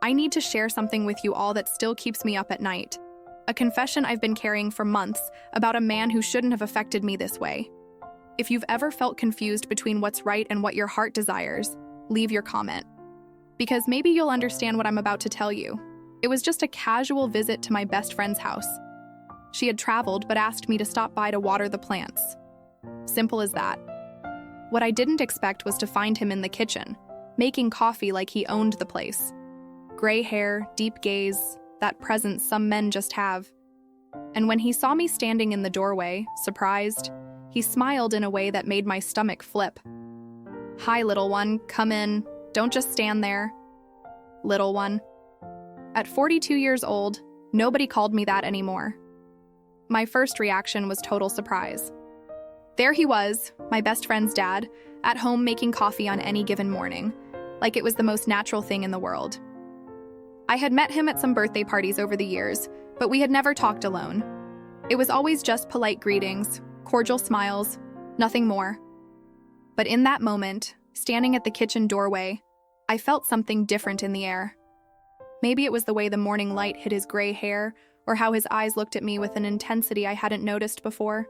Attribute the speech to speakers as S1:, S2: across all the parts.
S1: I need to share something with you all that still keeps me up at night. A confession I've been carrying for months about a man who shouldn't have affected me this way. If you've ever felt confused between what's right and what your heart desires, leave your comment. Because maybe you'll understand what I'm about to tell you. It was just a casual visit to my best friend's house. She had traveled but asked me to stop by to water the plants. Simple as that. What I didn't expect was to find him in the kitchen, making coffee like he owned the place. Gray hair, deep gaze, that presence some men just have. And when he saw me standing in the doorway, surprised, he smiled in a way that made my stomach flip. "Hi, little one, come in. Don't just stand there." Little one. At 42 years old, nobody called me that anymore. My first reaction was total surprise. There he was, my best friend's dad, at home making coffee on any given morning, like it was the most natural thing in the world. I had met him at some birthday parties over the years, but we had never talked alone. It was always just polite greetings, cordial smiles, nothing more. But in that moment, standing at the kitchen doorway, I felt something different in the air. Maybe it was the way the morning light hit his gray hair, or how his eyes looked at me with an intensity I hadn't noticed before.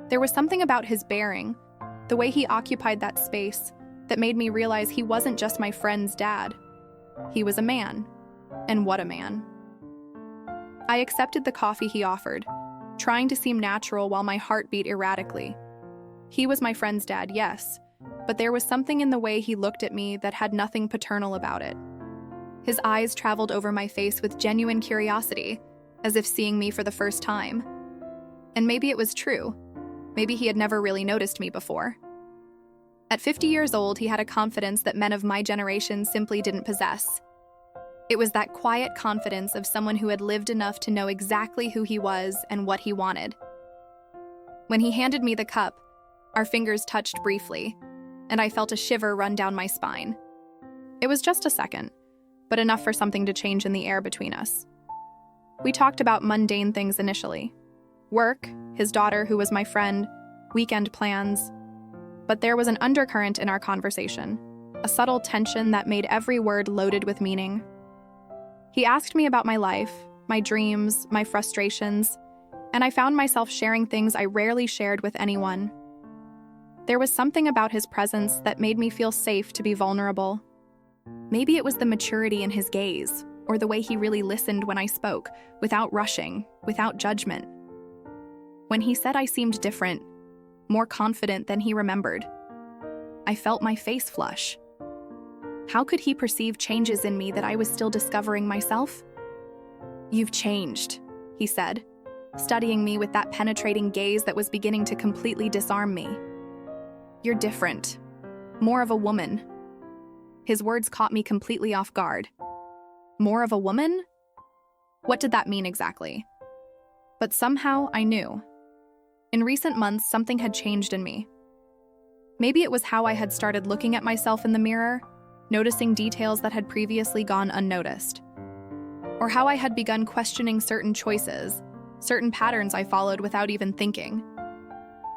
S1: There was something about his bearing, the way he occupied that space, that made me realize he wasn't just my friend's dad. He was a man. And what a man. I accepted the coffee he offered, trying to seem natural while my heart beat erratically. He was my friend's dad, yes, but there was something in the way he looked at me that had nothing paternal about it. His eyes traveled over my face with genuine curiosity, as if seeing me for the first time. And maybe it was true. Maybe he had never really noticed me before. At 50 years old, he had a confidence that men of my generation simply didn't possess. It was that quiet confidence of someone who had lived enough to know exactly who he was and what he wanted. When he handed me the cup, our fingers touched briefly, and I felt a shiver run down my spine. It was just a second, but enough for something to change in the air between us. We talked about mundane things initially. Work, his daughter who was my friend, weekend plans. But there was an undercurrent in our conversation, a subtle tension that made every word loaded with meaning. He asked me about my life, my dreams, my frustrations, and I found myself sharing things I rarely shared with anyone. There was something about his presence that made me feel safe to be vulnerable. Maybe it was the maturity in his gaze, or the way he really listened when I spoke, without rushing, without judgment. When he said I seemed different, more confident than he remembered, I felt my face flush. How could he perceive changes in me that I was still discovering myself? "You've changed," he said, studying me with that penetrating gaze that was beginning to completely disarm me. "You're different. More of a woman." His words caught me completely off guard. More of a woman? What did that mean exactly? But somehow I knew. In recent months, something had changed in me. Maybe it was how I had started looking at myself in the mirror, noticing details that had previously gone unnoticed. Or how I had begun questioning certain choices, certain patterns I followed without even thinking.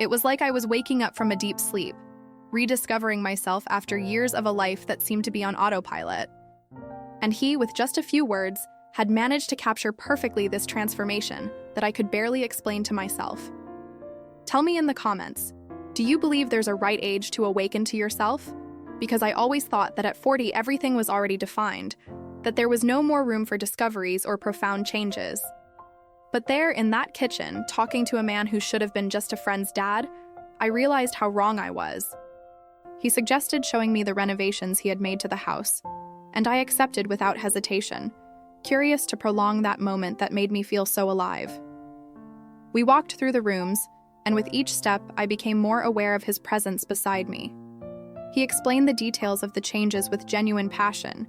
S1: It was like I was waking up from a deep sleep, rediscovering myself after years of a life that seemed to be on autopilot. And he, with just a few words, had managed to capture perfectly this transformation that I could barely explain to myself. Tell me in the comments, do you believe there's a right age to awaken to yourself? Because I always thought that at 40 everything was already defined, that there was no more room for discoveries or profound changes. But there, in that kitchen, talking to a man who should have been just a friend's dad, I realized how wrong I was. He suggested showing me the renovations he had made to the house, and I accepted without hesitation, curious to prolong that moment that made me feel so alive. We walked through the rooms, and with each step, I became more aware of his presence beside me. He explained the details of the changes with genuine passion,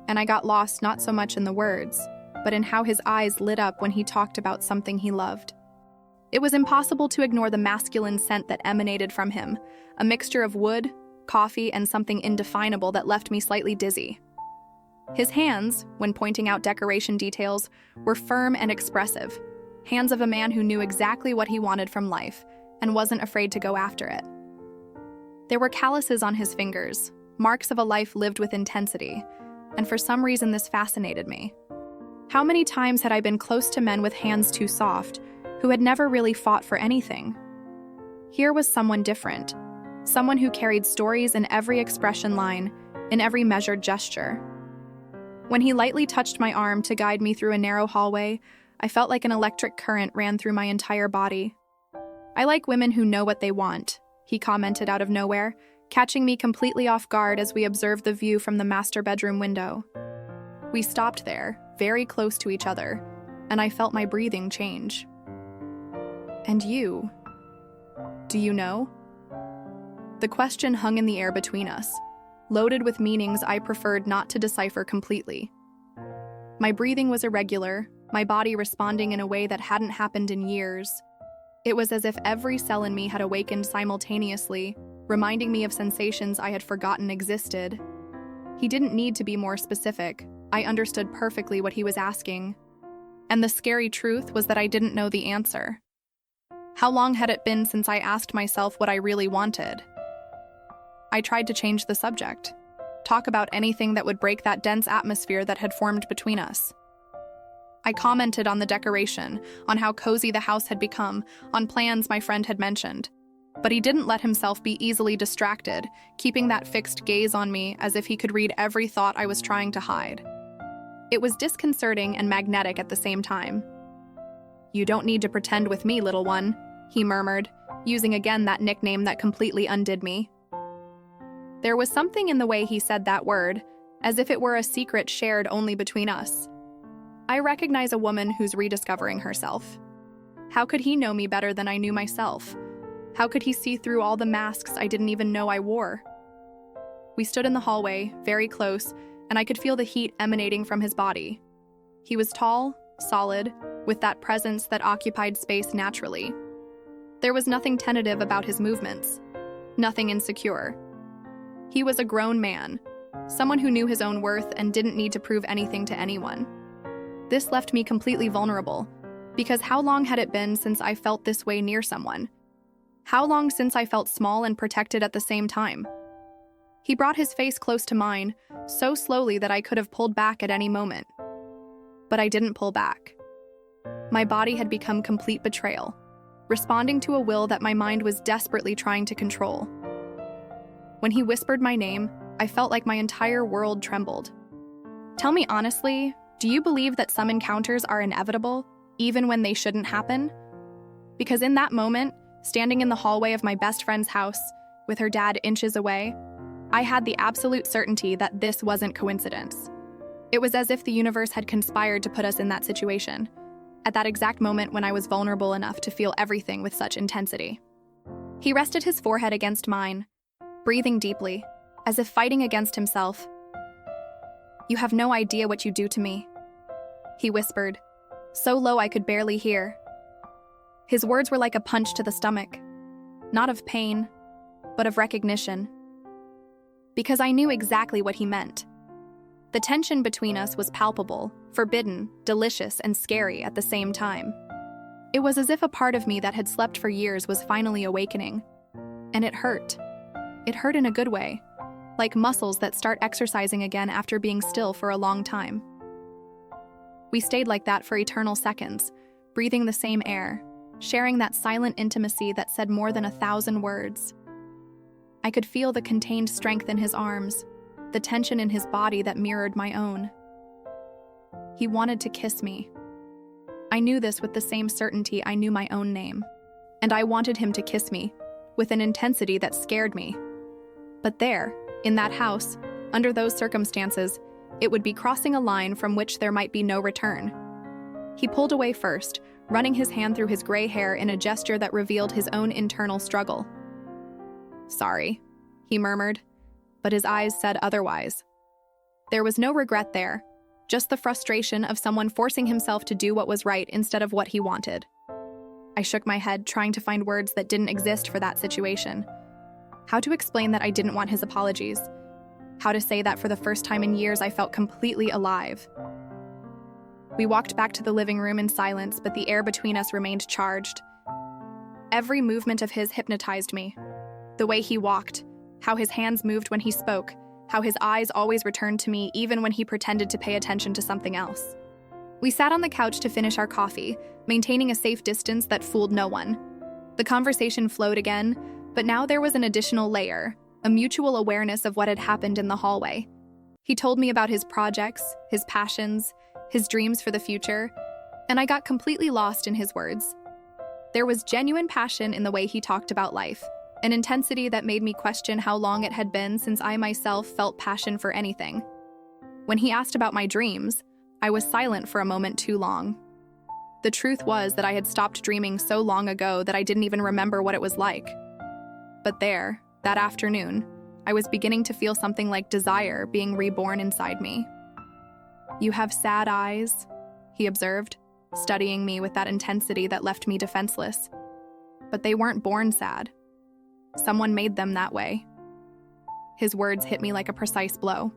S1: and I got lost not so much in the words, but in how his eyes lit up when he talked about something he loved. It was impossible to ignore the masculine scent that emanated from him, a mixture of wood, coffee, and something indefinable that left me slightly dizzy. His hands, when pointing out decoration details, were firm and expressive, hands of a man who knew exactly what he wanted from life and wasn't afraid to go after it. There were calluses on his fingers, marks of a life lived with intensity, and for some reason this fascinated me. How many times had I been close to men with hands too soft, who had never really fought for anything? Here was someone different, someone who carried stories in every expression line, in every measured gesture. When he lightly touched my arm to guide me through a narrow hallway, I felt like an electric current ran through my entire body. "I like women who know what they want," he commented out of nowhere, catching me completely off guard as we observed the view from the master bedroom window. We stopped there, very close to each other, and I felt my breathing change. "And you? Do you know?" The question hung in the air between us, loaded with meanings I preferred not to decipher completely. My breathing was irregular, my body responding in a way that hadn't happened in years. It was as if every cell in me had awakened simultaneously, reminding me of sensations I had forgotten existed. He didn't need to be more specific. I understood perfectly what he was asking. And the scary truth was that I didn't know the answer. How long had it been since I asked myself what I really wanted? I tried to change the subject, talk about anything that would break that dense atmosphere that had formed between us. I commented on the decoration, on how cozy the house had become, on plans my friend had mentioned. But he didn't let himself be easily distracted, keeping that fixed gaze on me as if he could read every thought I was trying to hide. It was disconcerting and magnetic at the same time. "You don't need to pretend with me, little one," he murmured, using again that nickname that completely undid me. There was something in the way he said that word, as if it were a secret shared only between us. I recognize a woman who's rediscovering herself. How could he know me better than I knew myself? How could he see through all the masks I didn't even know I wore? We stood in the hallway, very close, and I could feel the heat emanating from his body. He was tall, solid, with that presence that occupied space naturally. There was nothing tentative about his movements, nothing insecure. He was a grown man, someone who knew his own worth and didn't need to prove anything to anyone. This left me completely vulnerable, because how long had it been since I felt this way near someone? How long since I felt small and protected at the same time? He brought his face close to mine, so slowly that I could have pulled back at any moment. But I didn't pull back. My body had become complete betrayal, responding to a will that my mind was desperately trying to control. When he whispered my name, I felt like my entire world trembled. "Tell me honestly, do you believe that some encounters are inevitable, even when they shouldn't happen?" Because in that moment, standing in the hallway of my best friend's house, with her dad inches away, I had the absolute certainty that this wasn't coincidence. It was as if the universe had conspired to put us in that situation, at that exact moment when I was vulnerable enough to feel everything with such intensity. He rested his forehead against mine, breathing deeply, as if fighting against himself. "You have no idea what you do to me," he whispered, so low I could barely hear. His words were like a punch to the stomach, not of pain, but of recognition. Because I knew exactly what he meant. The tension between us was palpable, forbidden, delicious, and scary at the same time. It was as if a part of me that had slept for years was finally awakening. And it hurt. It hurt in a good way, like muscles that start exercising again after being still for a long time. We stayed like that for eternal seconds, breathing the same air, sharing that silent intimacy that said more than 1,000 words. I could feel the contained strength in his arms, the tension in his body that mirrored my own. He wanted to kiss me. I knew this with the same certainty I knew my own name, and I wanted him to kiss me, with an intensity that scared me. But there, in that house, under those circumstances, it would be crossing a line from which there might be no return. He pulled away first, running his hand through his gray hair in a gesture that revealed his own internal struggle. "Sorry," he murmured, but his eyes said otherwise. There was no regret there, just the frustration of someone forcing himself to do what was right instead of what he wanted. I shook my head, trying to find words that didn't exist for that situation. How to explain that I didn't want his apologies? How to say that for the first time in years I felt completely alive? We walked back to the living room in silence, but the air between us remained charged. Every movement of his hypnotized me. The way he walked, how his hands moved when he spoke, how his eyes always returned to me even when he pretended to pay attention to something else. We sat on the couch to finish our coffee, maintaining a safe distance that fooled no one. The conversation flowed again, but now there was an additional layer, a mutual awareness of what had happened in the hallway. He told me about his projects, his passions, his dreams for the future, and I got completely lost in his words. There was genuine passion in the way he talked about life, an intensity that made me question how long it had been since I myself felt passion for anything. When he asked about my dreams, I was silent for a moment too long. The truth was that I had stopped dreaming so long ago that I didn't even remember what it was like. But there, that afternoon, I was beginning to feel something like desire being reborn inside me. "You have sad eyes," he observed, studying me with that intensity that left me defenseless. But they weren't born sad. Someone made them that way. His words hit me like a precise blow.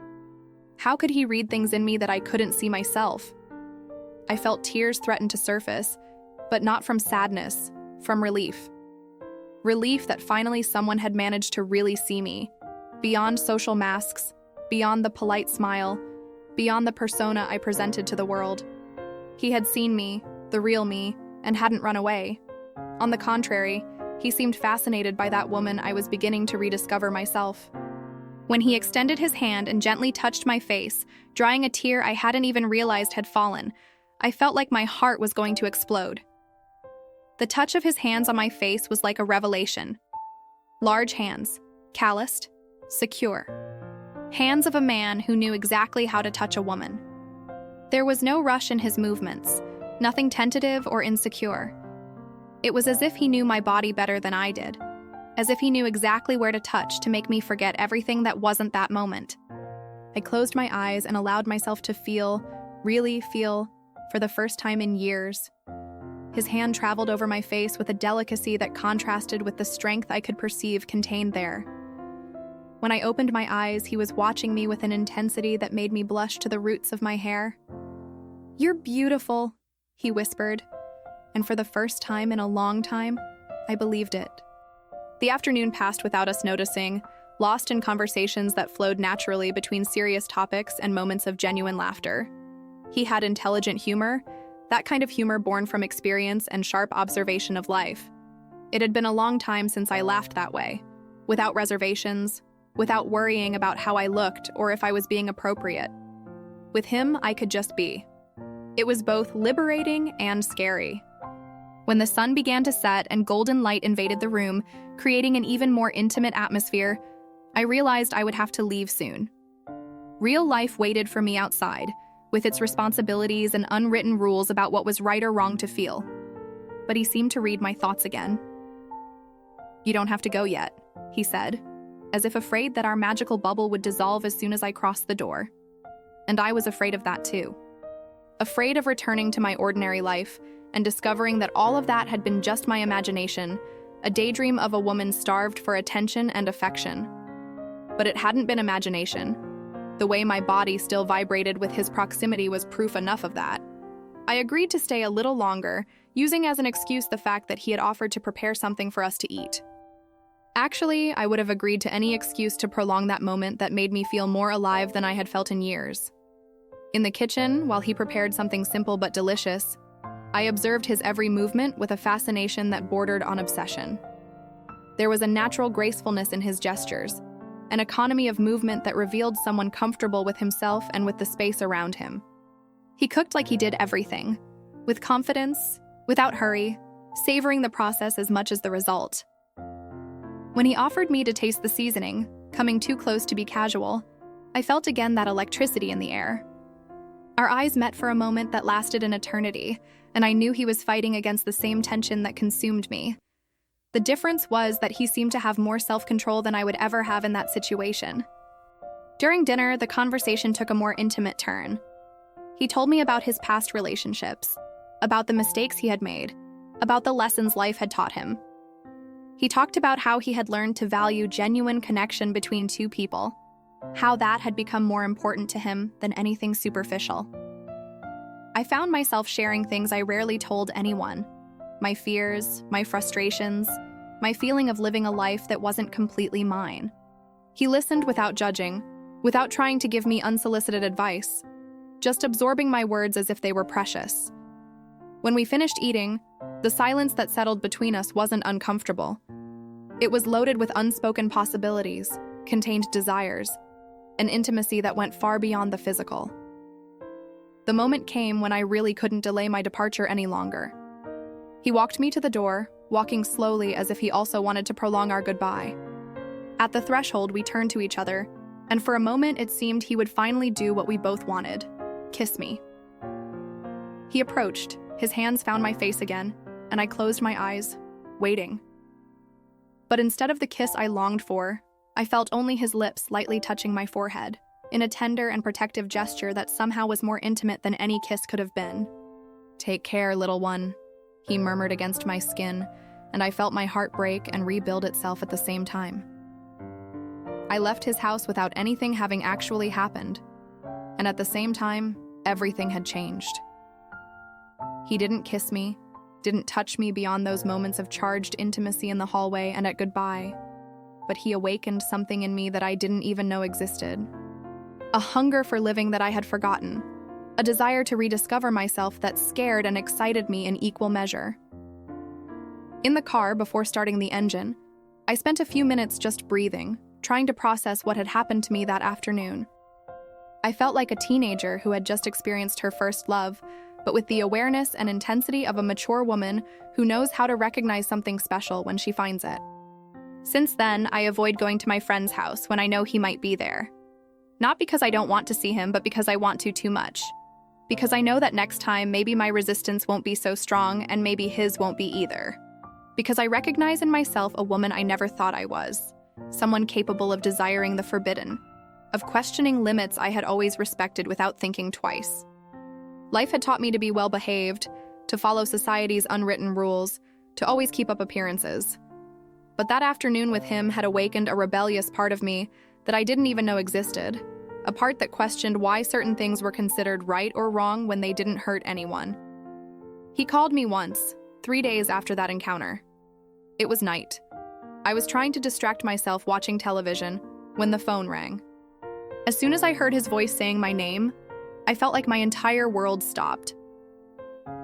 S1: How could he read things in me that I couldn't see myself? I felt tears threaten to surface, but not from sadness, from relief. Relief that finally someone had managed to really see me, beyond social masks, beyond the polite smile, beyond the persona I presented to the world. He had seen me, the real me, and hadn't run away. On the contrary, he seemed fascinated by that woman I was beginning to rediscover myself. When he extended his hand and gently touched my face, drying a tear I hadn't even realized had fallen, I felt like my heart was going to explode. The touch of his hands on my face was like a revelation. Large hands, calloused, secure. Hands of a man who knew exactly how to touch a woman. There was no rush in his movements, nothing tentative or insecure. It was as if he knew my body better than I did, as if he knew exactly where to touch to make me forget everything that wasn't that moment. I closed my eyes and allowed myself to feel, really feel, for the first time in years. His hand traveled over my face with a delicacy that contrasted with the strength I could perceive contained there. When I opened my eyes, he was watching me with an intensity that made me blush to the roots of my hair. "You're beautiful," he whispered, and for the first time in a long time, I believed it. The afternoon passed without us noticing, lost in conversations that flowed naturally between serious topics and moments of genuine laughter. He had intelligent humor, that kind of humor born from experience and sharp observation of life. It had been a long time since I laughed that way, without reservations, without worrying about how I looked or if I was being appropriate. With him, I could just be. It was both liberating and scary. When the sun began to set and golden light invaded the room, creating an even more intimate atmosphere, I realized I would have to leave soon. Real life waited for me outside, with its responsibilities and unwritten rules about what was right or wrong to feel. But he seemed to read my thoughts again. "You don't have to go yet," he said, as if afraid that our magical bubble would dissolve as soon as I crossed the door. And I was afraid of that too. Afraid of returning to my ordinary life and discovering that all of that had been just my imagination, a daydream of a woman starved for attention and affection. But it hadn't been imagination. The way my body still vibrated with his proximity was proof enough of that. I agreed to stay a little longer, using as an excuse the fact that he had offered to prepare something for us to eat. Actually, I would have agreed to any excuse to prolong that moment that made me feel more alive than I had felt in years. In the kitchen, while he prepared something simple but delicious, I observed his every movement with a fascination that bordered on obsession. There was a natural gracefulness in his gestures, an economy of movement that revealed someone comfortable with himself and with the space around him. He cooked like he did everything, with confidence, without hurry, savoring the process as much as the result. When he offered me to taste the seasoning, coming too close to be casual, I felt again that electricity in the air. Our eyes met for a moment that lasted an eternity, and I knew he was fighting against the same tension that consumed me. The difference was that he seemed to have more self-control than I would ever have in that situation. During dinner, the conversation took a more intimate turn. He told me about his past relationships, about the mistakes he had made, about the lessons life had taught him. He talked about how he had learned to value genuine connection between two people, how that had become more important to him than anything superficial. I found myself sharing things I rarely told anyone. My fears, my frustrations, my feeling of living a life that wasn't completely mine. He listened without judging, without trying to give me unsolicited advice, just absorbing my words as if they were precious. When we finished eating, the silence that settled between us wasn't uncomfortable. It was loaded with unspoken possibilities, contained desires, an intimacy that went far beyond the physical. The moment came when I really couldn't delay my departure any longer. He walked me to the door, walking slowly as if he also wanted to prolong our goodbye. At the threshold, we turned to each other, and for a moment it seemed he would finally do what we both wanted: kiss me. He approached, his hands found my face again, and I closed my eyes, waiting. But instead of the kiss I longed for, I felt only his lips lightly touching my forehead, in a tender and protective gesture that somehow was more intimate than any kiss could have been. "Take care, little one," he murmured against my skin, and I felt my heart break and rebuild itself at the same time. I left his house without anything having actually happened, and at the same time, everything had changed. He didn't kiss me, didn't touch me beyond those moments of charged intimacy in the hallway and at goodbye, but he awakened something in me that I didn't even know existed. A hunger for living that I had forgotten, a desire to rediscover myself that scared and excited me in equal measure. In the car, before starting the engine, I spent a few minutes just breathing, trying to process what had happened to me that afternoon. I felt like a teenager who had just experienced her first love, but with the awareness and intensity of a mature woman who knows how to recognize something special when she finds it. Since then, I avoid going to my friend's house when I know he might be there. Not because I don't want to see him, but because I want to too much. Because I know that next time, maybe my resistance won't be so strong, and maybe his won't be either. Because I recognize in myself a woman I never thought I was. Someone capable of desiring the forbidden, of questioning limits I had always respected without thinking twice. Life had taught me to be well-behaved, to follow society's unwritten rules, to always keep up appearances. But that afternoon with him had awakened a rebellious part of me that I didn't even know existed, a part that questioned why certain things were considered right or wrong when they didn't hurt anyone. He called me once, 3 days after that encounter. It was night. I was trying to distract myself watching television when the phone rang. As soon as I heard his voice saying my name, I felt like my entire world stopped.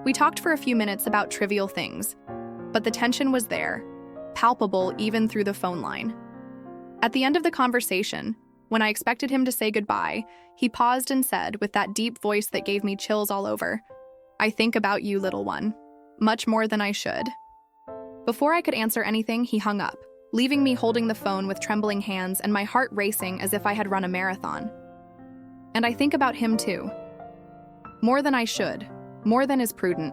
S1: We talked for a few minutes about trivial things, but the tension was there, palpable even through the phone line. At the end of the conversation, when I expected him to say goodbye, he paused and said, with that deep voice that gave me chills all over, "I think about you, little one, much more than I should." Before I could answer anything, he hung up, leaving me holding the phone with trembling hands and my heart racing as if I had run a marathon. And I think about him too. More than I should, more than is prudent,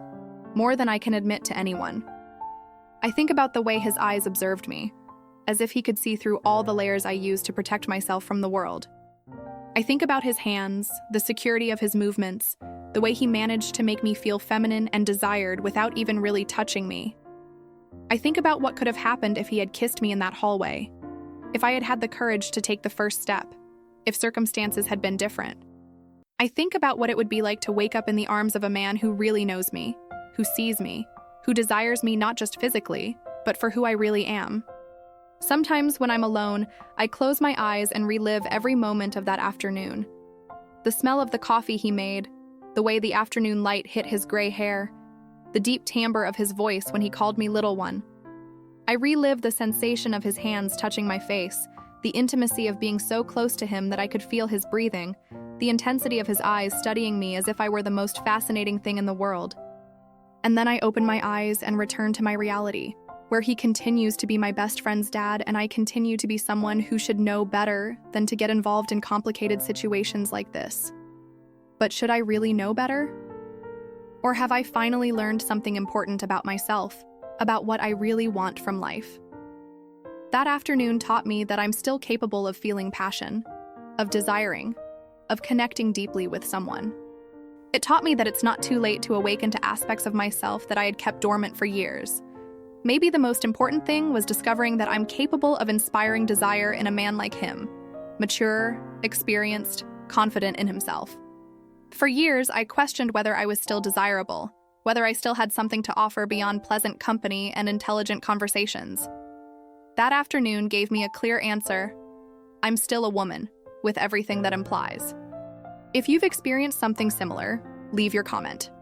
S1: more than I can admit to anyone. I think about the way his eyes observed me, as if he could see through all the layers I used to protect myself from the world. I think about his hands, the security of his movements, the way he managed to make me feel feminine and desired without even really touching me. I think about what could have happened if he had kissed me in that hallway, if I had had the courage to take the first step, if circumstances had been different. I think about what it would be like to wake up in the arms of a man who really knows me, who sees me, who desires me not just physically, but for who I really am. Sometimes when I'm alone, I close my eyes and relive every moment of that afternoon. The smell of the coffee he made, the way the afternoon light hit his gray hair, the deep timbre of his voice when he called me little one. I relive the sensation of his hands touching my face, the intimacy of being so close to him that I could feel his breathing, the intensity of his eyes studying me as if I were the most fascinating thing in the world. And then I open my eyes and return to my reality, where he continues to be my best friend's dad and I continue to be someone who should know better than to get involved in complicated situations like this. But should I really know better? Or have I finally learned something important about myself, about what I really want from life? That afternoon taught me that I'm still capable of feeling passion, of desiring, of connecting deeply with someone. It taught me that it's not too late to awaken to aspects of myself that I had kept dormant for years. Maybe the most important thing was discovering that I'm capable of inspiring desire in a man like him, mature, experienced, confident in himself. For years, I questioned whether I was still desirable, whether I still had something to offer beyond pleasant company and intelligent conversations. That afternoon gave me a clear answer. I'm still a woman, with everything that implies. If you've experienced something similar, leave your comment.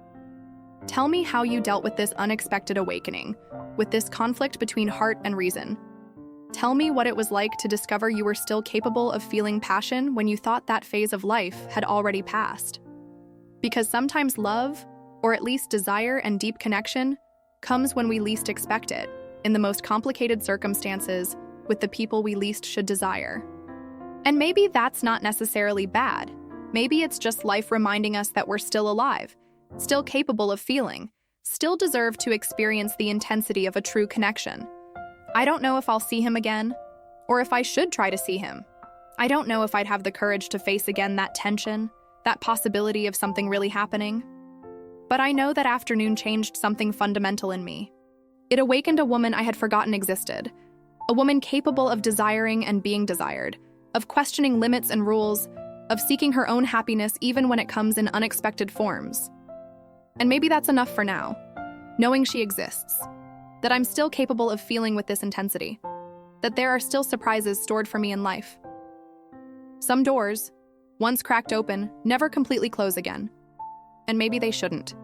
S1: Tell me how you dealt with this unexpected awakening, with this conflict between heart and reason. Tell me what it was like to discover you were still capable of feeling passion when you thought that phase of life had already passed. Because sometimes love, or at least desire and deep connection, comes when we least expect it, in the most complicated circumstances, with the people we least should desire. And maybe that's not necessarily bad. Maybe it's just life reminding us that we're still alive, still capable of feeling, still deserve to experience the intensity of a true connection. I don't know if I'll see him again, or if I should try to see him. I don't know if I'd have the courage to face again that tension, that possibility of something really happening. But I know that afternoon changed something fundamental in me. It awakened a woman I had forgotten existed, a woman capable of desiring and being desired, of questioning limits and rules, of seeking her own happiness even when it comes in unexpected forms. And maybe that's enough for now, knowing she exists, that I'm still capable of feeling with this intensity, that there are still surprises stored for me in life. Some doors, once cracked open, never completely close again. And maybe they shouldn't.